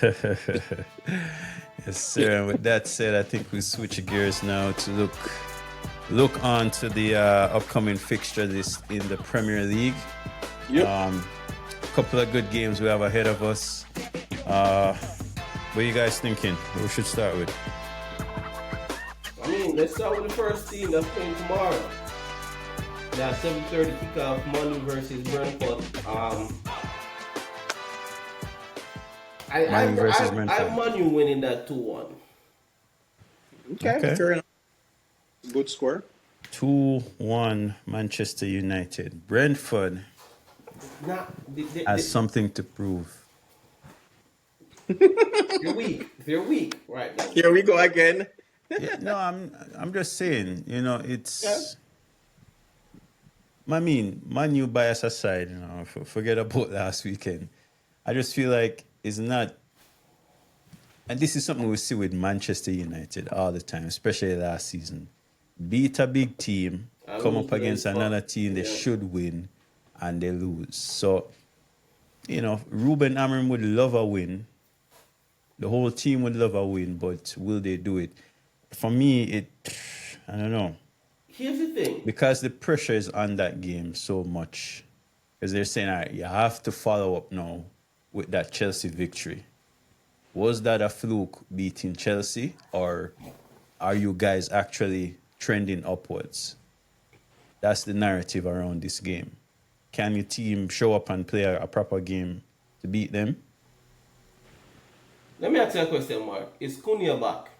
Yes, sir. And with that said, I think we switch gears now to look on to the upcoming fixture this in the Premier League. Yep. A couple of good games we have ahead of us. What are you guys thinking? What we should start with? I mean, let's start with the first team that's playing tomorrow. That 7:30 kickoff, Manu versus Brentford. Man versus I Brentford. Manu winning that 2-1. Okay, fair enough. Good score. 2-1 Manchester United. Brentford Nah, has something to prove. they're weak. They're weak right now. Here we go again. Yeah, no, I'm just saying, Yeah. it's I mean, Manu bias aside, forget about last weekend. I just feel like it's not, and this is something we see with Manchester United all the time, especially last season. Beat a big team, I come lose up to against them, another team they yeah. should win, and they lose. So, Ruben Amorim would love a win. The whole team would love a win, but will they do it? For me, I don't know. Here's the thing. Because the pressure is on that game so much. Because they're saying, all right, you have to follow up now with that Chelsea victory. Was that a fluke beating Chelsea, or are you guys actually trending upwards? That's the narrative around this game. Can your team show up and play a proper game to beat them? Let me ask you a question, Mark. Is Cunha back?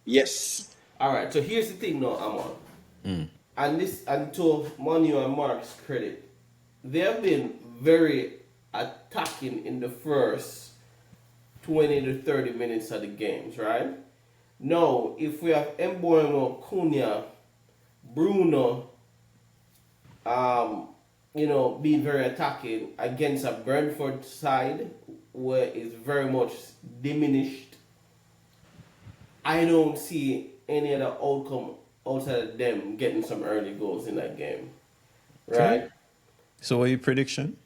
Yes. All right. So here's the thing, now, Omall. And to Manu and Mark's credit, they have been very attacking in the first 20 to 30 minutes of the games, right? Now, if we have Mboimo, Cunha, Bruno, being very attacking against a Brentford side where it's very much diminished, I don't see any other outcome outside of them getting some early goals in that game. Right? Okay. So what are your prediction?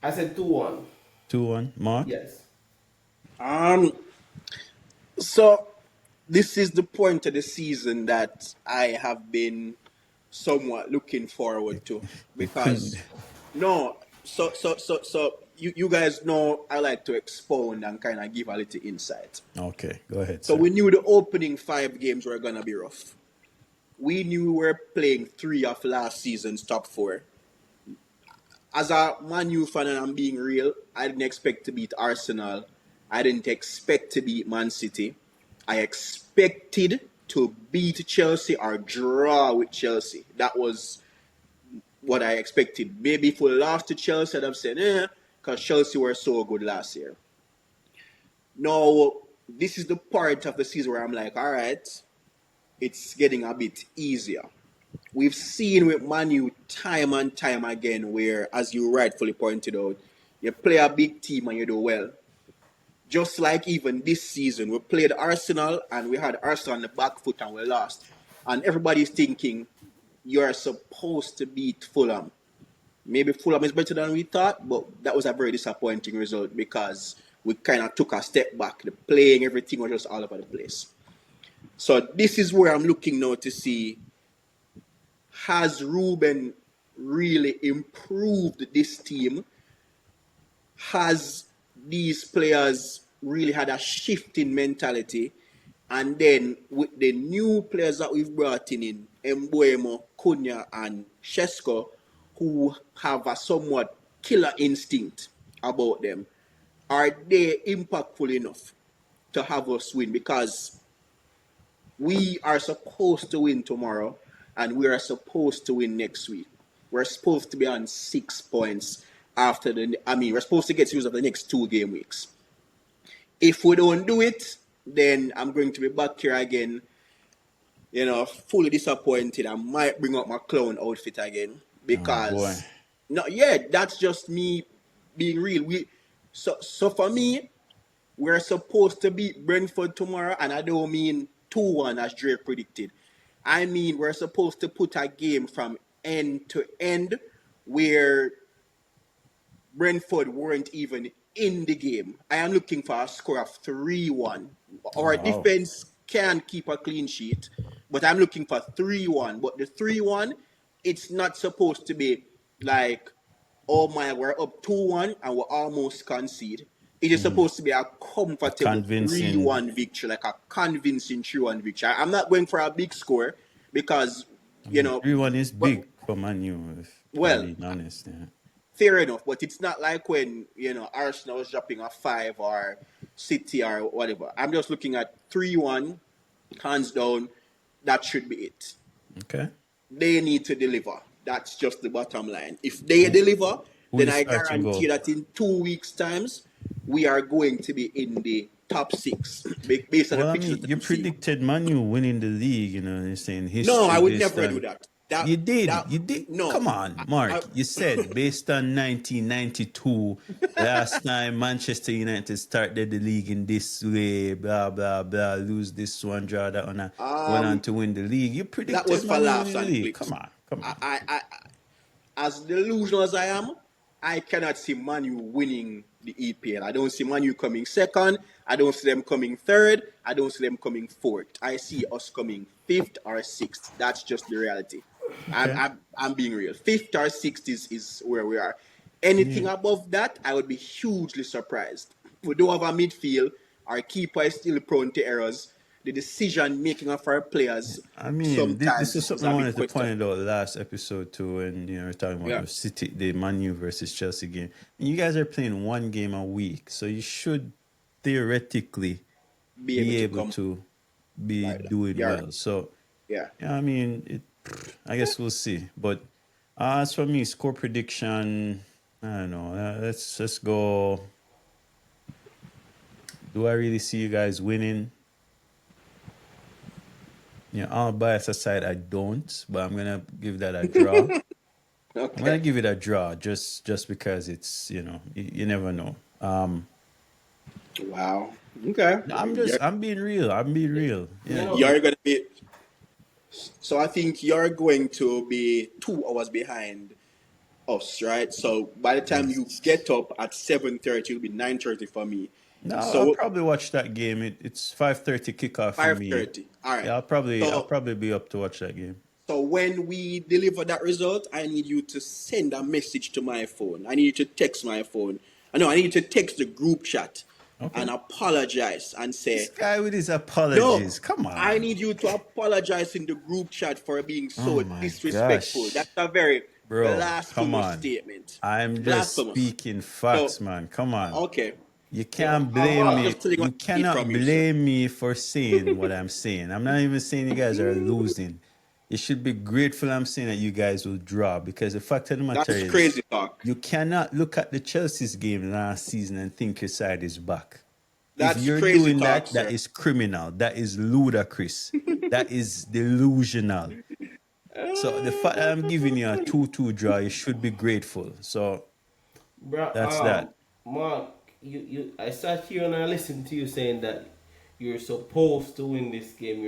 I said 2-1. 2-1. Mark? Yes. So this is the point of the season that I have been somewhat looking forward to because no, so you guys know I like to expound and kind of give a little insight. Okay, go ahead, So sir. we knew the opening 5 games were gonna be rough. We knew we were playing 3 of last season's top 4. As a Man U fan, and I'm being real, I didn't expect to beat Arsenal. I didn't expect to beat Man City. I expected to beat Chelsea or draw with Chelsea. That was what I expected. Maybe if we lost to Chelsea, I'd have said, because Chelsea were so good last year. Now, this is the part of the season where I'm like, all right, it's getting a bit easier. We've seen with Man U time and time again where, as you rightfully pointed out, you play a big team and you do well. Just like even this season, we played Arsenal and we had Arsenal on the back foot and we lost. And everybody's thinking, you're supposed to beat Fulham. Maybe Fulham is better than we thought, but that was a very disappointing result because we kind of took a step back. The playing, everything was just all over the place. So this is where I'm looking now to see, has Ruben really improved this team? Has these players really had a shift in mentality? And then with the new players that we've brought in Mbuemo, Cunha and Shesko, who have a somewhat killer instinct about them, are they impactful enough to have us win? Because we are supposed to win tomorrow and we are supposed to win next week. We're supposed to be on 6 points we're supposed to get use of the next 2 game weeks. If we don't do it, then I'm going to be back here again, fully disappointed. I might bring up my clown outfit again because, that's just me being real. So for me, we're supposed to beat Brentford tomorrow, and I don't mean 2-1 as Drake predicted. I mean we're supposed to put a game from end to end where Brentford weren't even in the game. I am looking for a score of 3-1. Our Wow. defense can keep a clean sheet, but I'm looking for 3-1. But the 3-1, it's not supposed to be like, oh my, we're up 2-1 and we're almost concede. It is supposed to be a A comfortable convincing 3-1 victory, like a convincing 3-1 victory. I'm not going for a big score because, you know, 3-1 is but, big for Man U, if I'm well, being honest. Yeah. fair enough, but it's not like when, Arsenal was dropping a 5 or City or whatever. I'm just looking at 3-1, hands down. That should be it. Okay. They need to deliver. That's just the bottom line. If they deliver, Who then is I starting guarantee goal? that in 2 weeks' times, we are going to be in the top 6 based on the Well, I fixtures mean, that you I'm seeing. predicted Man U winning the league, you're saying No, history I would based never do on. that. That You did. that You did. no. Come on, I Mark. You said based on 1992, last time Manchester United started the league in this way, blah, blah, blah, lose this one, draw that one, went on um to win the league. You that was predicted for Man U laughs winning the and league. clicks. Come on. Come on. I as delusional as I am, I cannot see Manu winning the EPL. I don't see Manu coming second. I don't see them coming third. I don't see them coming fourth. I see us coming fifth or sixth. That's just the reality. I'm Okay. I'm, I'm being real. Fifth or sixth is where we are. Anything Yeah. above that, I would be hugely surprised. We don't have a midfield. Our keeper is still prone to errors. The decision making of our players I mean, this is sometimes is something I a bit wanted to point questionable. out last episode too, when we're talking about Yeah. the City, the Man U versus Chelsea game. And you guys are playing one game a week, so you should theoretically Be able be to able come to be like that. doing Yeah. well. So Yeah. yeah, I mean, I guess we'll see. But as for me, score prediction, I don't know. Let's go. Do I really see you guys winning? Yeah, all bias aside, I don't. But I'm gonna give that a draw. I'm gonna Okay. give it a draw just because it's you never know. Wow. Okay. I'm being real. I'm being real. You Yeah. know, You're gonna be. So I think you're going to be 2 hours behind us, right? So by the time you Yes. get up at 7:30, it'll be 9:30 for me. No, I'll So probably watch that game. It's 5:30 kickoff for me. 5:30. All right. Yeah, I'll So probably be up to watch that game. so when we deliver that result, I need you to send a message to my phone. I need you to text my phone. I know I need you to text the group chat Okay. and apologize and This say, guy with his no, apologies. Come I on. need you to apologize in the group chat for being Oh so my disrespectful. gosh. That's a very Bro, come blasphemous on. statement. I'm just Blasphemous. speaking So, facts, man. Come on. okay. You you know, can't blame I'm me. just telling what You I need cannot from you, sir. blame me for saying what I'm saying. I'm not even saying you guys are losing. You should be grateful I'm saying that you guys will draw because the fact of the matter That's is crazy talk. you cannot look at the Chelsea's game last season and think your side is back. If That's you're crazy doing talk, that, that sir. is criminal. That is ludicrous. That is delusional. So the fact that I'm giving you a 2-2 draw, you should be grateful. So bro, that's that. Mark, I sat here and I listened to you saying that you're supposed to win this game.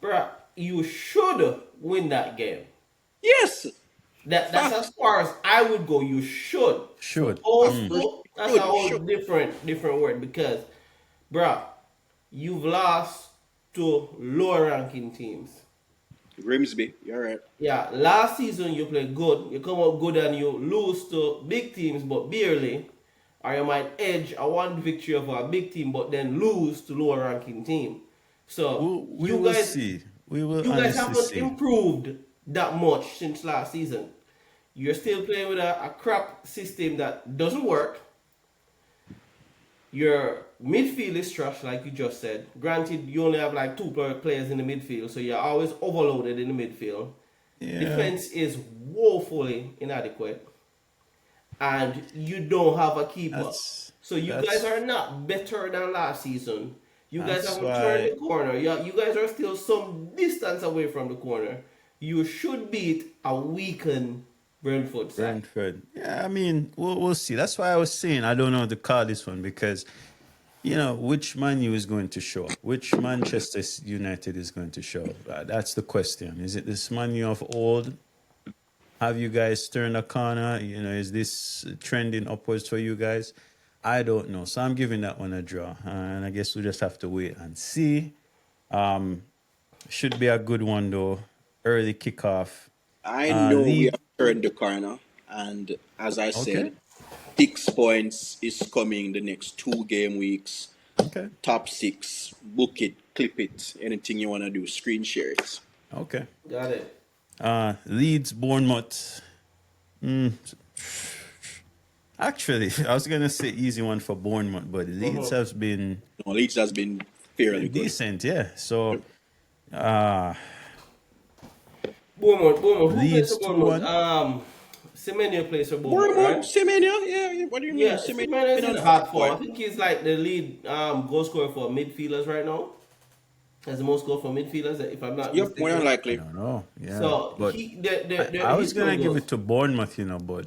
Bro, you should win that game. Yes. That's as Fact. far as I would go. You should. Should. Supposed Mm. to. That's a Should. whole Should. different word because, bruh, you've lost to lower ranking teams. Grimsby, you're right. Yeah, last season you played good. You come out good and you lose to big teams, but barely. Or you might edge a one victory of a big team, but then lose to lower ranking team. So We will see. We will you guys honestly haven't see. improved that much since last season. You're still playing with a crap system that doesn't work. Your midfield is trash, like you just said. Granted, you only have like two players in the midfield, so you're always overloaded in the midfield. Yeah. Defense is woefully inadequate, and you don't have a keeper. So you that's- guys are not better than last season. You guys That's haven't why- turned the corner. You guys are still some distance away from the corner. You should beat a weakened Brentford side. Brentford. Yeah, I mean, we'll see. That's why I was saying I don't know to call this one because, which Man U is going to show? Which Manchester United is going to show? That's the question. Is it this Man U of old Have you guys turned a corner? You know, is this trending upwards for you guys? I don't know. So I'm giving that one a draw. And I guess we'll just have to wait and see. Should be a good one, though. Early kickoff. I know we Lead. have turned the corner, and as I Okay. said, 6 points is coming the next 2 game weeks. Okay. Top 6, book it, clip it, anything you want to do, screen share it. Okay. Got it. Leeds, Bournemouth. Actually, I was going to say easy one for Bournemouth, but Leeds has been No, Leeds has been fairly good. decent, yeah. So, uh, Bournemouth. Who plays Leeds for Bournemouth? 2-1. Semenya plays for Bournemouth, right? Semenya, yeah. What do you mean? Yeah, Semenya is in on the hot top form. I form. think he's like the lead goal scorer for midfielders right now. Has the most goal for midfielders, if I'm not Yep, more than mistaken. I likely. don't know. Yeah. So but I was he's going to scoring give goals. it to Bournemouth, but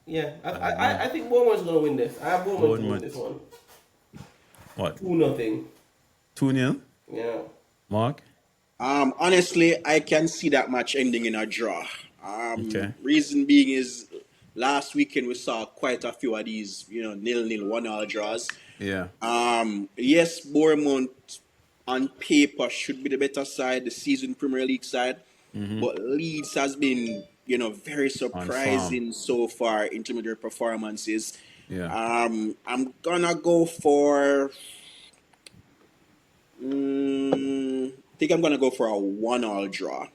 Yeah, I think Bournemouth's gonna win this. I have Bournemouth to win this one. what? 2-0. 2-0? Yeah. Mark? Honestly, I can see that match ending in a draw. Okay. Reason being is last weekend we saw quite a few of these, 0-0, 1-1 draws. Yeah. Yes, Bournemouth on paper should be the better side, the season Premier League side, but Leeds has been, very surprising so far in terms of their performances. Yeah. I'm gonna go for. I think I'm gonna go for a 1-1 draw.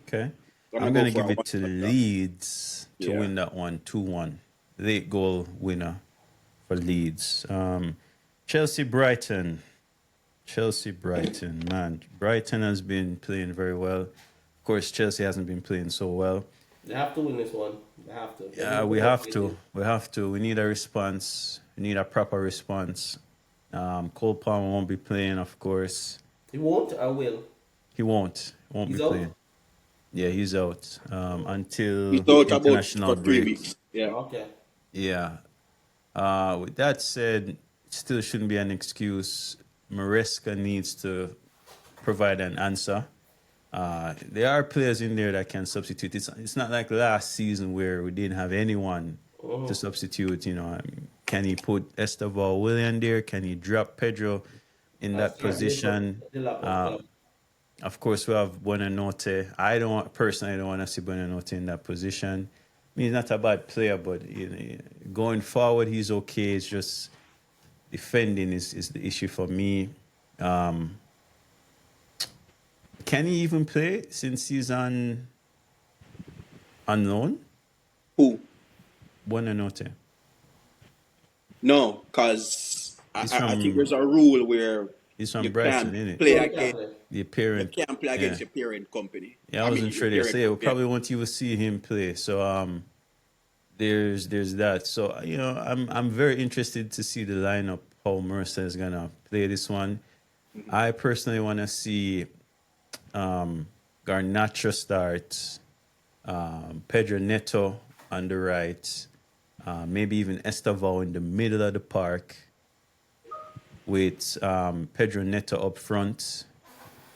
Okay. Gonna I'm go going to for give a it to 1-1 draw. Leeds to Yeah. win that one, 2-1. Late goal winner for Leeds. Chelsea Brighton. Man. Brighton has been playing very well. Of course, Chelsea hasn't been playing so well. They have to win this one. They have to. Yeah, we have to. We need a response. We need a proper response. Cole Palmer won't be playing, of course. He won't. I will. He won't. Won't He's be out? playing. Yeah, he's out until He's out about international for 3 break. weeks. Yeah. Okay. Yeah. With that said, it still shouldn't be an excuse. Maresca needs to provide an answer. There are players in there that can substitute. It's not like last season where we didn't have anyone to substitute. Can he put Esteval William there? Can he drop Pedro in that position? Of course, we have Buonanotte. I don't want to see Buonanotte in that position. I mean, he's not a bad player, but going forward, he's okay. It's just defending is the issue for me. Can he even play since he's on loan? Who? Buonanotte. No, because I He's think from- there's a rule where He's from you Brighton, can't isn't play it? against. The You parent. can't play against Yeah. your parent company. Yeah, I wasn't sure they your say we parent probably won't even see him play. So there's that. So I'm very interested to see the lineup, how Mercer is gonna play this one. I personally want to see Garnacho start, Pedro Neto on the right, maybe even Esteval in the middle of the park, with Pedro Neto up front.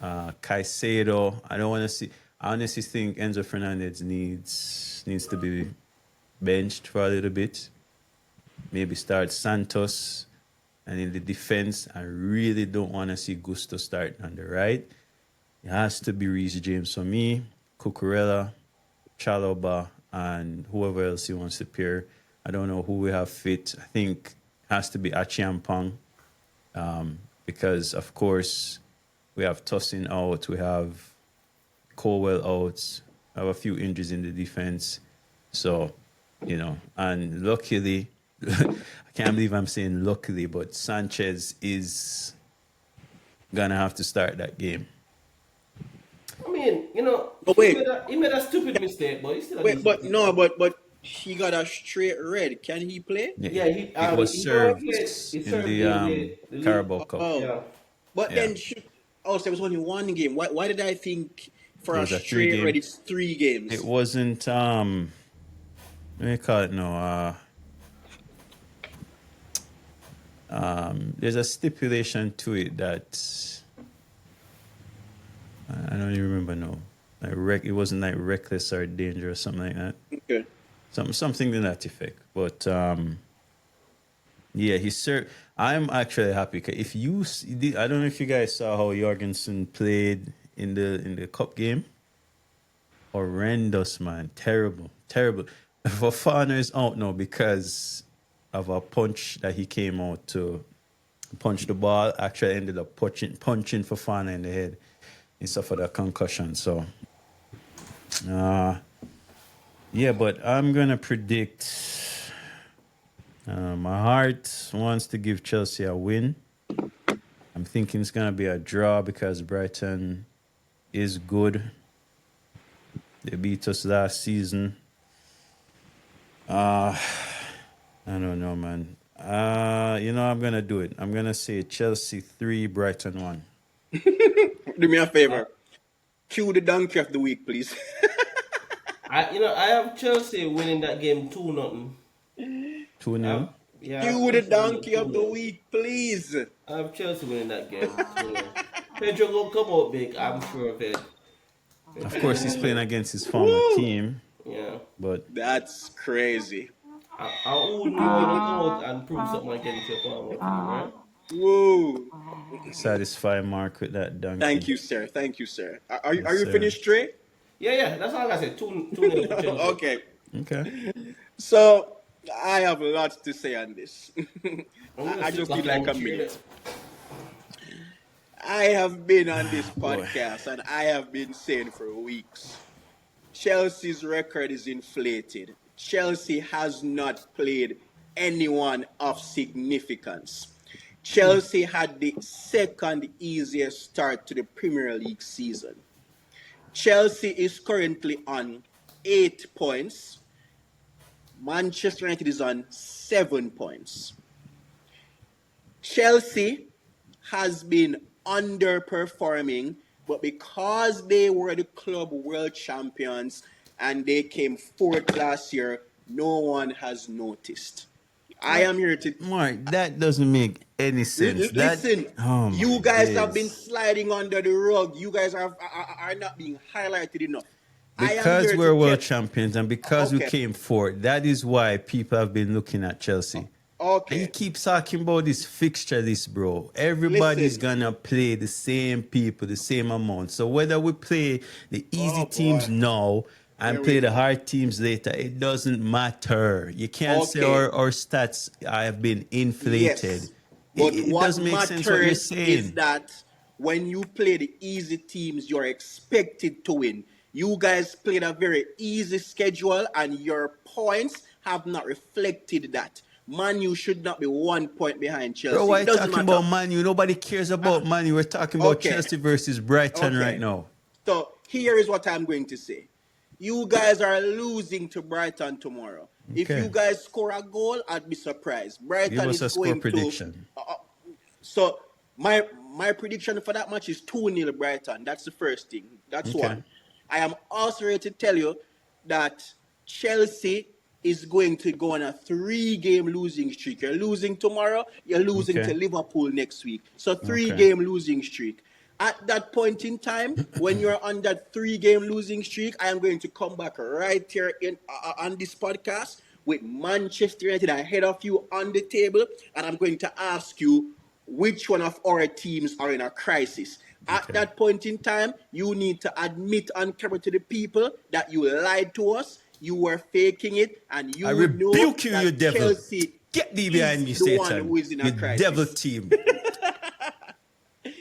Caicedo. I honestly think Enzo Fernandez needs to be benched for a little bit. Maybe start Santos. And in the defense, I really don't want to see Gusto start on the right. It has to be Reece James for me, Cucurella, Chalobah, and whoever else he wants to pair. I don't know who we have fit. I think it has to be Achiampong. Because, of course, we have Tosin out, we have Colwell out, we have a few injuries in the defense. So, and luckily, I can't believe I'm saying luckily, but Sanchez is going to have to start that game. I mean, But wait. he made a stupid mistake, but he still. Wait, but no, but he got a straight red. Can he play? Yeah, it was served in the Carabao Cup. Oh, Yeah. but Yeah. then so there was only one game. Why did I think for It a was a straight 3-game. red it's 3 games? It wasn't, let me call it no, there's a stipulation to it that, I don't even remember now. It wasn't like reckless or dangerous, something like that. Okay. Something to that effect. But yeah, I'm actually happy. 'Cause if I don't know if you guys saw how Jorgensen played in the cup game. Horrendous, man. Terrible, terrible. Fofana is out now because of a punch that he came out to punch the ball. Actually, ended up punching Fofana in the head. He suffered a concussion. So, yeah, but I'm gonna predict. My heart wants to give Chelsea a win. I'm thinking it's gonna be a draw because Brighton is good. They beat us last season. I don't know, man. I'm gonna do it. I'm gonna say Chelsea 3, Brighton 1. Do me a favor. Cue the donkey of the week, please. I have Chelsea winning that game 2-0. 2-0. Yeah. Cue the donkey of the week, please. I have Chelsea winning that game 2-0. Pedro will come out big, I'm sure of it. Of course, he's playing against his former team. Yeah. But that's crazy. I wouldn't want to go out and prove something against your former team, right? Whoa. Satisfy Marc with that donkey. Thank you, sir. Thank you, sir. Are you Yes, sir. finished, Trey? Yeah. That's all I said. 2-0. Okay. Okay. So, I have lots to say on this. I just need like a minute. I have been on this podcast and I have been saying for weeks, Chelsea's record is inflated. Chelsea has not played anyone of significance. Chelsea had the second easiest start to the Premier League season. Chelsea is currently on 8 points. Manchester United is on 7 points. Chelsea has been underperforming, but because they were the club world champions and they came fourth last year, no one has noticed. I am here to... Marc, that doesn't make any sense. Listen, Oh you guys have been days. sliding under the rug. You guys are not being highlighted enough. Because we're world champions and because we Okay. came fourth, that is why people have been looking at Chelsea. And you Okay. keep talking about this fixture list, bro. Everybody's Listen. gonna play the same people, the same amount. So whether we play the easy Oh, teams boy. now and Here play we the go. hard teams later, it doesn't matter. You can't say Okay. our stats have been inflated. Yes. But It what doesn't make sense what you're matters is saying. that when you play the easy teams, you're expected to win. You guys played a very easy schedule, and your points have not reflected that. Man, you should not be 1 point behind Chelsea. Bro, why It you doesn't talking matter. about Man U? Nobody cares about Man U. We're talking about Okay. Chelsea versus Brighton Okay. right now. So here is what I'm going to say. You guys are losing to Brighton tomorrow. If Okay. you guys score a goal, I'd be surprised. Brighton Give us is a score going prediction. to. So my prediction for that match is 2-0 Brighton. That's the first thing. That's Okay. one. I am also ready to tell you that Chelsea is going to go on a 3-game losing streak. You're losing tomorrow, you're losing Okay. to Liverpool next week. So 3 Okay. game losing streak. At that point in time, when you're on that 3-game losing streak, I am going to come back right here on this podcast with Manchester United ahead of you on the table, and I'm going to ask you which one of our teams are in a crisis. At Okay. that point in time, you need to admit on camera to the people that you lied to us, you were faking it, and you I know rebuke you, that you devil. Chelsea Get thee behind me, is the one Satan. who is in a You crisis. devil team.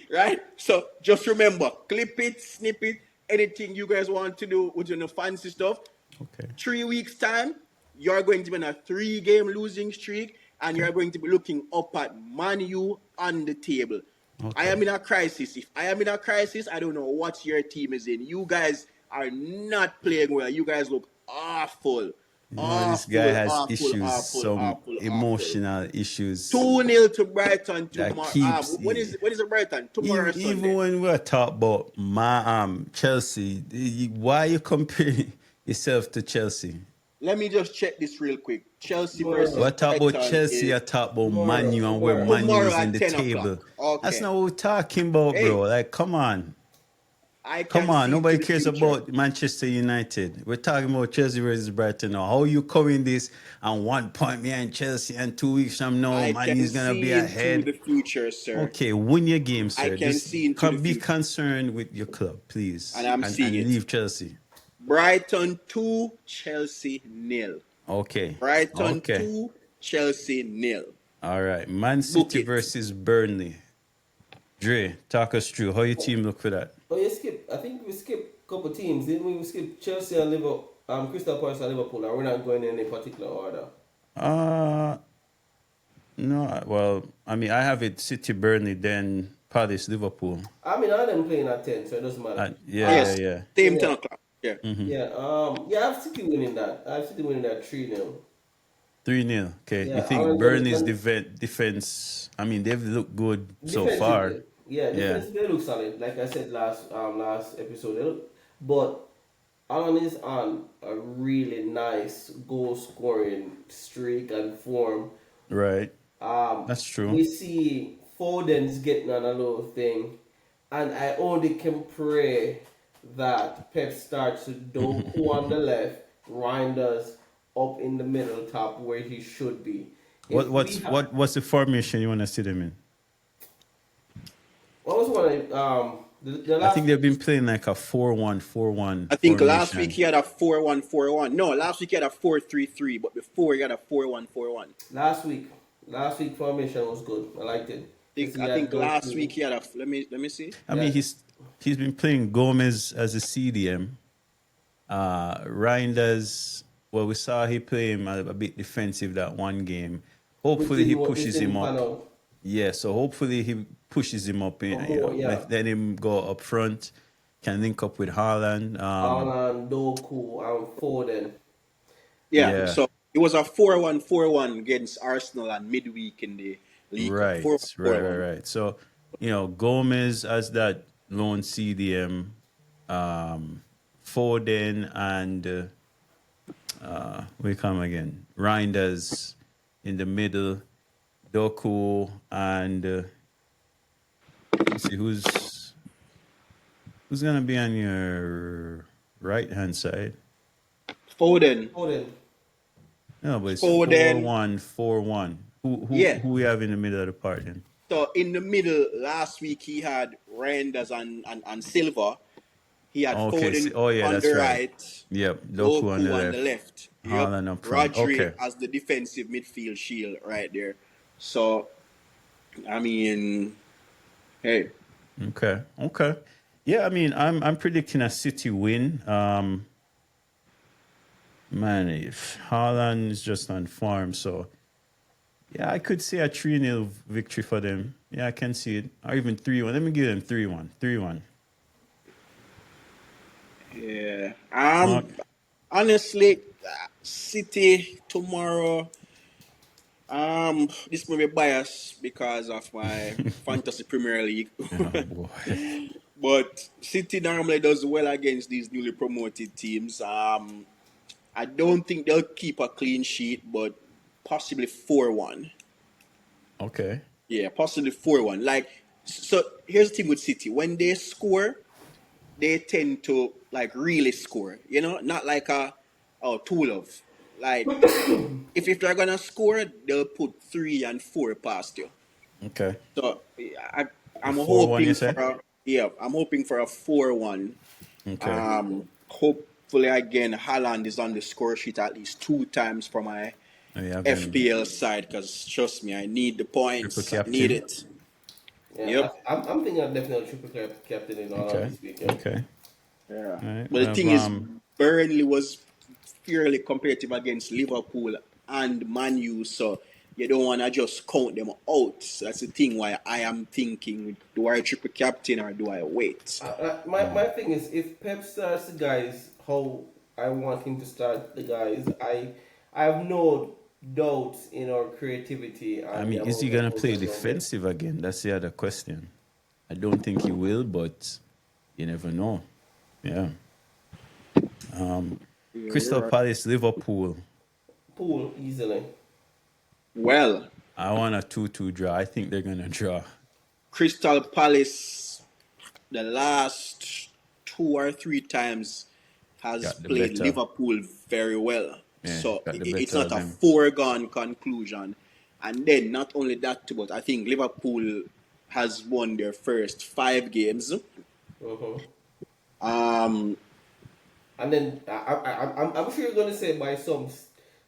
Right? So just remember, clip it, snip it, anything you guys want to do with the fancy stuff. Okay. 3 weeks' time, you're going to be on a 3-game losing streak, and you're going to be looking up at Man U on the table. Okay. I am in a crisis. If I am in a crisis, I don't know what your team is in. You guys are not playing well. You guys look awful. No, this guy has issues, some emotional issues. 2-0 to Brighton That tomorrow. keeps- When is it Brighton? Tomorrow or Sunday? Even when we talk about Chelsea, why you comparing yourself to Chelsea? Let me just check this real quick. Chelsea versus We talk about Brighton Chelsea, I is talk about Man U and where Man U tomorrow is in at the 10 table. o'clock. Okay. That's not what we're talking about, bro. Hey. Like, come on. I Come can on, see into nobody the cares future. about Manchester United. We're talking about Chelsea versus Brighton now. How you coming this and 1 point behind Chelsea and 2 weeks from now, I Man can U's gonna be see into ahead? the future, sir. Okay, win your game, I sir. can Just see into the be future. concerned with your club, And please, I'm and seeing it. leave Chelsea. Brighton 2, Chelsea 0. Okay, Brighton okay, 2, Chelsea 0. all right. Man Book City it. versus Burnley. Dre, talk us through. How your team look for that? Oh, you skip. I think we skipped a couple teams. Didn't we? We skipped Chelsea and Liverpool, Crystal Palace and Liverpool, and we're not going in any particular order. Uh no. Well, I mean, I have it City, Burnley, then Palace, Liverpool. I mean, all them playing at 10, so it doesn't matter. Yeah, Yes, yeah. same 10 Yeah, o'clock. Yeah. yeah. I have City winning that. I have City winning that 3-0. 3-0. Okay. You Yeah, think and Burnley's defense? I mean, they've looked good so far. defensively, yeah, Yeah. defensively they look solid. Like I said last episode, they look, but Alan is on a really nice goal scoring streak and form. Right. Um, That's true. we see Foden's getting on a little thing, and I only can pray that Pep starts with Doku on the left, Reinders up in the middle top where he should be. If we have, What's the formation you want to see them in? what was one? The I last think they've been playing like a 4-1-4-1 I think last formation. week he had a 4-1-4-1. No, last week he had a 4-3-3, but before he had a 4-1-4-1. last week formation was good. I liked it. I think last week he had a let me see. I mean, he's been playing Gomez as a CDM. Reinders, well, we saw he play him a bit defensive that one game. Hopefully he pushes him up. Yeah, so hopefully he pushes him up in, let him go up front, can link up with Haaland. Haaland, Doku, and Foden. Yeah, so it was a 4-1-4-1 against Arsenal and midweek in the league. Right. 4-1-4-1. Right. So, Gomez as that lone CDM, Foden and we come again. Reinders in the middle, Doku and let's see who's gonna be on your right hand side. Foden. No, but it's Foden. 4-1-4-1. Who we have in the middle of the park then? So in the middle, last week he had Reinders and Silva. He had Foden on the right. Yep, Doku on the left. Haaland up front. Rodri as the defensive midfield shield right there. So, I mean, hey. Okay. Yeah, I mean, I'm predicting a City win. Man, if Haaland is just on form, so yeah, I could see a 3-0 victory for them. Yeah, I can see it. Or even 3-1. Let me give them 3-1. 3-1. Yeah. Honestly, City tomorrow. This may be biased because of my fantasy Premier League. Oh, boy. But City normally does well against these newly promoted teams. I don't think they'll keep a clean sheet, but possibly 4-1. Okay. Yeah, possibly 4-1. Like, so here's the thing with City. When they score, they tend to like really score. Not like a tool of. Like, if they're gonna score, they'll put 3 and 4 past you. Okay. So I'm 4-1, hoping you say? I'm hoping for a 4-1. Okay. Hopefully again Haaland is on the score sheet at least 2 times for my FPL side, because trust me, I need the points. I need it. Yeah, Yep. I'm thinking of definitely triple captain in all of this week. Yeah. Okay. Yeah. Right. But the thing is, Burnley was fairly competitive against Liverpool and Man U, so you don't want to just count them out. So that's the thing why I am thinking, do I triple captain or do I wait? My thing is, if Pep starts the guys how I want him to start the guys, I have no doubts in our creativity. I mean, is he gonna play defensive again? That's the other question. I don't think he will, but you never know. Yeah. Crystal Palace, Liverpool. Pool easily. Well, I want a 2-2 draw. I think they're gonna draw. Crystal Palace, the last 2 or 3 times has Got the played better. Liverpool very well. Yeah, So got the it's better not of a them. foregone conclusion. And then not only that, but I think Liverpool has won their first 5 games. Uh-huh. Um, And then I'm sure you're gonna say by some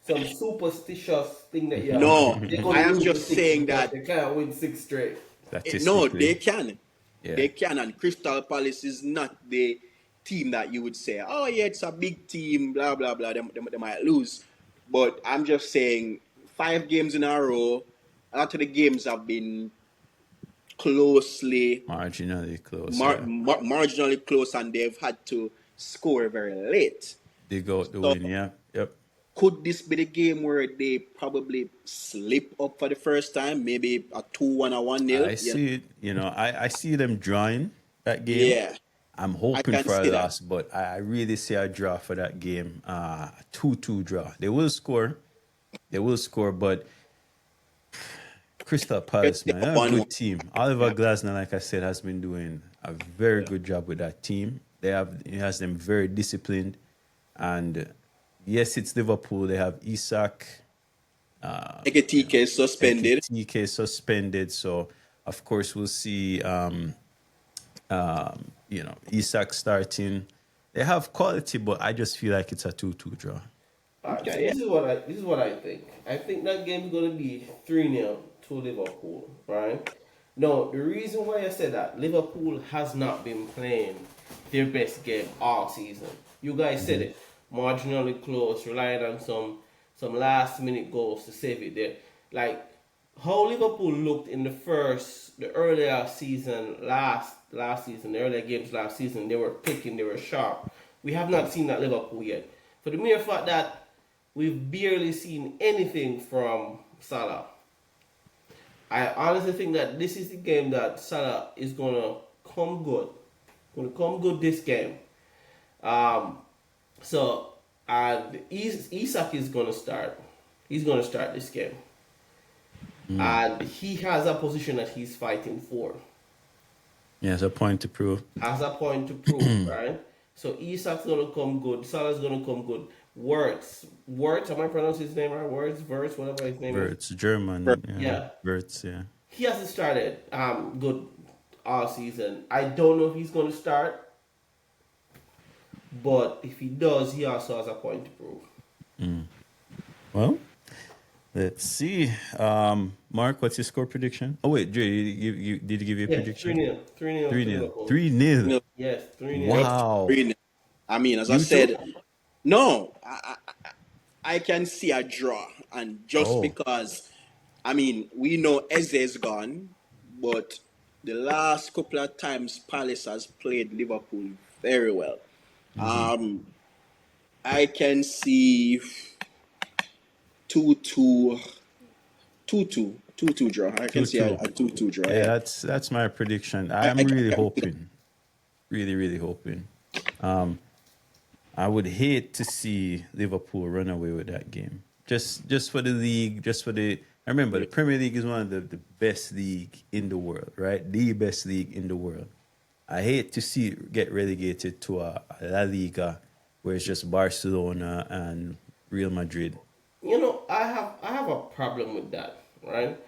superstitious thing that you have. no, They're I gonna am lose the just six saying because that they can't win six straight. no, Statistically, they can. yeah. They can. And Crystal Palace is not the team that you would say, oh, yeah, it's a big team, blah, blah, blah. They might lose. But I'm just saying, 5 games in a row, a lot of the games have been closely, Marginally close, yeah. marginally close, and they've had to score very late. They got the So win, yeah. Yep. could this be the game where they probably slip up for the first time? Maybe a 2-1 or 1-0? I see it, I see them drawing that game. Yeah, I'm I hoping can for a see that. loss, but I really see a draw for that game. 2-2 draw. They will score. They will score, but Crystal Palace, man, they're a 1-1. good team. Oliver Yeah. Glasner, like I said, has been doing a very good job with that team. He has them very disciplined. And yes, it's Liverpool. They have Isak, Ekitike is suspended. TK suspended. So of course we'll see Isak starting. They have quality, but I just feel like it's a 2-2 draw. Alright, so Okay, yeah. this is what I think. I think that game's gonna be 3-0 to Liverpool, right? No, the reason why I said that Liverpool has not been playing their best game all season. You guys said it. Marginally close, relying on some last minute goals to save it there. Like how Liverpool looked in the earlier season last season, the earlier games last season, they were clicking, they were sharp. We have not seen that Liverpool yet. For the mere fact that we've barely seen anything from Salah. I honestly think that this is the game that Salah is gonna come good. Gonna come good this game. So and Isak is gonna start. He's gonna start this game. And he has a position that he's fighting for. Yeah, it's a point to prove. Has a point to prove, right? So Isak's gonna come good. Salah's gonna come good. Words. Am I pronouncing his name right? Verts, whatever his name is. It's German. Yeah. Verts, yeah. He hasn't started good all season. I don't know if he's gonna start, but if he does, he also has a point to prove. Well, let's see. Mark, what's your score prediction? Oh wait, Dre, did you give your Yeah, prediction? 3-0. 3-0. 3-0. 3-0. Yes, 3-0. Wow. I mean, as I You said, too? no, I can see a draw. And just Oh. because, I mean, we know Eze is gone, but the last couple of times Palace has played Liverpool very well. I can see 2-2, 2-2 draw. I can see a 2-2. 2-2 draw. Yeah, Yeah. that's my prediction. I, I'm I, really I, hoping. Really, really hoping. I would hate to see Liverpool run away with that game. Just for the league, just for the. I remember the Premier League is one of the best league in the world, right? The best league in the world. I hate to see it get relegated to a La Liga where it's just Barcelona and Real Madrid. I have a problem with that, right?